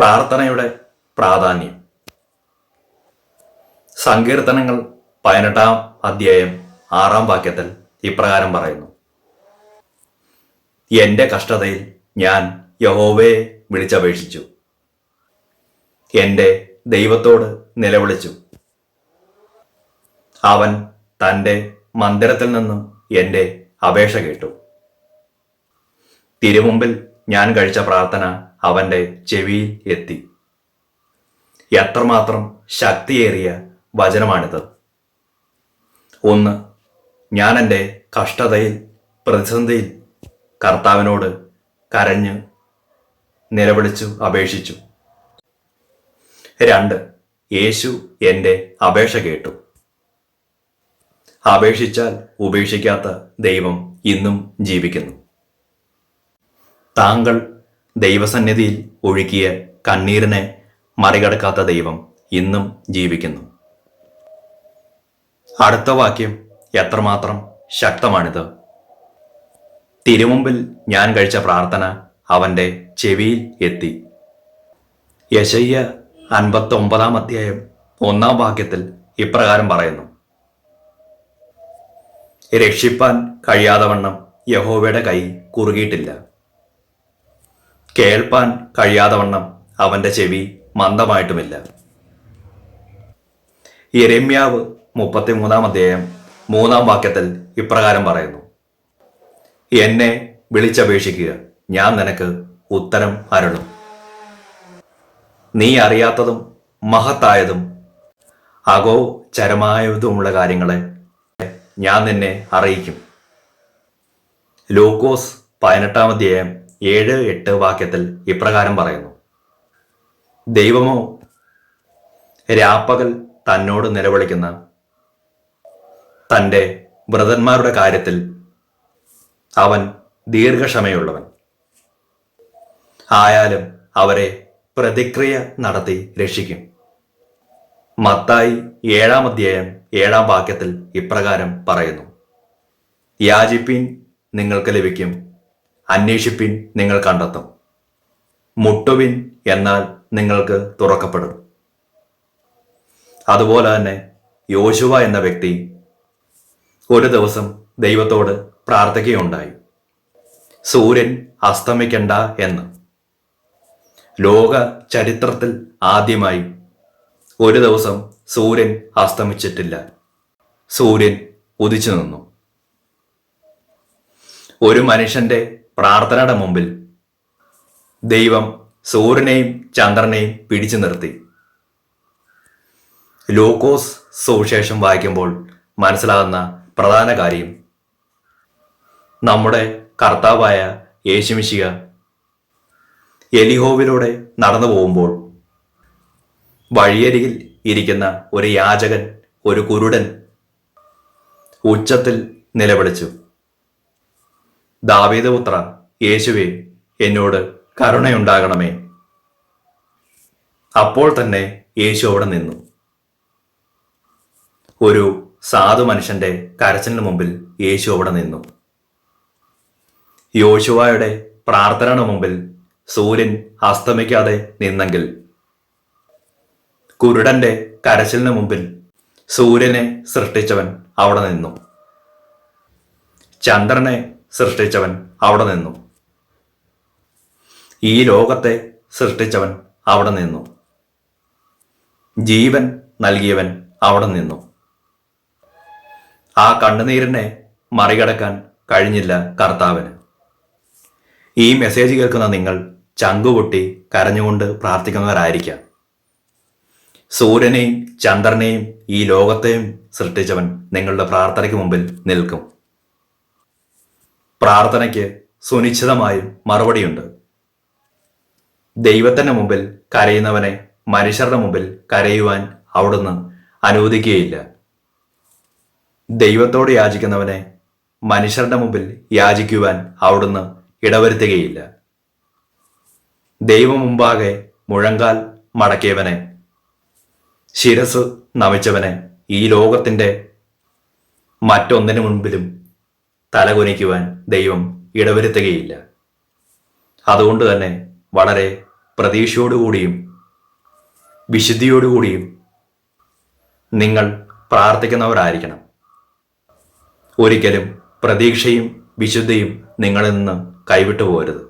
പ്രാർത്ഥനയുടെ പ്രാധാന്യം. സങ്കീർത്തനങ്ങൾ 18 അധ്യായം 6 വാക്യത്തിൽ ഇപ്രകാരം പറയുന്നു: എന്റെ കഷ്ടതയിൽ ഞാൻ യഹോവയെ വിളിച്ചപേക്ഷിച്ചു, എന്റെ ദൈവത്തോട് നിലവിളിച്ചു. അവൻ തൻ്റെ മന്ദിരത്തിൽ നിന്നും എന്റെ അപേക്ഷ കേട്ടു. തിരുമുമ്പിൽ ഞാൻ കഴിച്ച പ്രാർത്ഥന അവന്റെ ചെവിയിൽ എത്തി. എത്രമാത്രം ശക്തിയേറിയ വചനമാണിത്! ഒന്ന്, ഞാൻ എൻ്റെ കഷ്ടതയിൽ, പ്രതിസന്ധിയിൽ കർത്താവിനോട് കരഞ്ഞ് നിലവിളിച്ചു അപേക്ഷിച്ചു. 2, യേശു എൻ്റെ അപേക്ഷ കേട്ടു. അപേക്ഷിച്ചാൽ ഉപേക്ഷിക്കാത്ത ദൈവം ഇന്നും ജീവിക്കുന്നു. താങ്കൾ ദൈവസന്നിധിയിൽ ഒഴുക്കിയ കണ്ണീരിനെ മറികടക്കാത്ത ദൈവം ഇന്നും ജീവിക്കുന്നു. അടുത്ത വാക്യം എത്രമാത്രം ശക്തമാണിത്! തിരുമുമ്പിൽ ഞാൻ കഴിച്ച പ്രാർത്ഥന അവന്റെ ചെവിയിൽ എത്തി. യെശയ്യാ 59 അധ്യായം 1 വാക്യത്തിൽ ഇപ്രകാരം പറയുന്നു: രക്ഷിപ്പാൻ കഴിയാതവണ്ണം യഹോവയുടെ കൈ കുറുകിയിട്ടില്ല, കേൾപ്പാൻ കഴിയാതവണ്ണം അവന്റെ ചെവി മന്ദമായിട്ടുമില്ല. യെരമ്യാവ് 33 അധ്യായം 3 വാക്യത്തിൽ ഇപ്രകാരം പറയുന്നു: എന്നെ വിളിച്ചപേക്ഷിക്കുക, ഞാൻ നിനക്ക് ഉത്തരം അരുളും. നീ അറിയാത്തതും മഹത്തായതും അഗോചരമായതുമുള്ള കാര്യങ്ങളെ ഞാൻ നിന്നെ അറിയിക്കും. ലൂക്കോസ് 18 അധ്യായം 7-8 വാക്യത്തിൽ ഇപ്രകാരം പറയുന്നു: ദൈവമോ രാപ്പകൽ തന്നോട് നിലവിളിക്കുന്ന തൻ്റെ വ്രതന്മാരുടെ കാര്യത്തിൽ അവൻ ദീർഘക്ഷമയുള്ളവൻ ആയാലും അവരെ പ്രതിക്രിയ നടത്തി രക്ഷിക്കും. മത്തായി 7 അധ്യായം 7 വാക്യത്തിൽ ഇപ്രകാരം പറയുന്നു: യാചിപ്പിൻ, നിങ്ങൾക്ക് ലഭിക്കും; അന്വേഷിപ്പിൻ, നിങ്ങൾ കണ്ടെത്തും; മുട്ടുവിൻ, എന്നാൽ നിങ്ങൾക്ക് തുറക്കപ്പെടും. അതുപോലെ തന്നെ യോശുവ എന്ന വ്യക്തി ഒരു ദിവസം ദൈവത്തോട് പ്രാർത്ഥിക്കുകയുണ്ടായി, സൂര്യൻ അസ്തമിക്കണ്ട എന്ന്. ലോക ചരിത്രത്തിൽ ആദ്യമായി ഒരു ദിവസം സൂര്യൻ അസ്തമിച്ചിട്ടില്ല, സൂര്യൻ ഉദിച്ചു നിന്നു. ഒരു മനുഷ്യന്റെ പ്രാർത്ഥനയുടെ മുമ്പിൽ ദൈവം സൂര്യനെയും ചന്ദ്രനെയും പിടിച്ചു നിർത്തി. ലൂക്കോസ് സുവിശേഷം വായിക്കുമ്പോൾ മനസ്സിലാകുന്ന പ്രധാന കാര്യം, നമ്മുടെ കർത്താവായ യേശുമിശിഹ എലിഹോവിലൂടെ നടന്നു പോകുമ്പോൾ വഴിയരികിൽ ഇരിക്കുന്ന ഒരു യാചകൻ, ഒരു കുരുടൻ, ഉച്ചത്തിൽ നിലവിളിച്ചു: ദാവീദ് പുത്ര യേശുവേ, എന്നോട് കരുണയുണ്ടാകണമേ. അപ്പോൾ തന്നെ യേശു അവിടെ നിന്നു. ഒരു സാധു മനുഷ്യന്റെ കരച്ചിലിന് മുമ്പിൽ യേശു അവിടെ നിന്നു. യോശുവയുടെ പ്രാർത്ഥനയുടെ മുമ്പിൽ സൂര്യൻ അസ്തമിക്കാതെ നിന്നെങ്കിൽ, കുരുടന്റെ കരച്ചിലിന് മുമ്പിൽ സൂര്യനെ സൃഷ്ടിച്ചവൻ അവിടെ നിന്നു, ചന്ദ്രനെ സൃഷ്ടിച്ചവൻ അവിടെ നിന്നു, ഈ ലോകത്തെ സൃഷ്ടിച്ചവൻ അവിടെ നിന്നു, ജീവൻ നൽകിയവൻ അവിടെ നിന്നു. ആ കണ്ണുനീരിനെ മറികടക്കാൻ കഴിഞ്ഞില്ല കർത്താവിന്. ഈ മെസ്സേജ് കേൾക്കുന്ന നിങ്ങൾ ചങ്കുപൊട്ടി കരഞ്ഞുകൊണ്ട് പ്രാർത്ഥിക്കുന്നവരായിരിക്കാം. സൂര്യനെയും ചന്ദ്രനെയും ഈ ലോകത്തെയും സൃഷ്ടിച്ചവൻ നിങ്ങളുടെ പ്രാർത്ഥനയ്ക്ക് മുമ്പിൽ നിൽക്കും. പ്രാർത്ഥനയ്ക്ക് സുനിശ്ചിതമായും മറുപടിയുണ്ട്. ദൈവത്തിന്റെ മുമ്പിൽ കരയുന്നവനെ മനുഷ്യരുടെ മുമ്പിൽ കരയുവാൻ അവിടുന്ന് അനുവദിക്കുകയില്ല. ദൈവത്തോട് യാചിക്കുന്നവനെ മനുഷ്യരുടെ മുമ്പിൽ യാചിക്കുവാൻ അവിടുന്ന് ഇടവരുത്തുകയില്ല. ദൈവം മുമ്പാകെ മുഴങ്കാൽ മടക്കിയവനെ, ശിരസ് നമിച്ചവനെ ഈ ലോകത്തിന്റെ മറ്റൊന്നിനു മുൻപിലും തലകുനിക്കുവാൻ ദൈവം ഇടവരുത്തുകയില്ല. അതുകൊണ്ട് തന്നെ വളരെ പ്രതീക്ഷയോടുകൂടിയും വിശുദ്ധിയോടുകൂടിയും നിങ്ങൾ പ്രാർത്ഥിക്കുന്നവരായിരിക്കണം. ഒരിക്കലും പ്രതീക്ഷയും വിശുദ്ധിയും നിങ്ങളിൽ നിന്ന് കൈവിട്ടു പോകരുത്.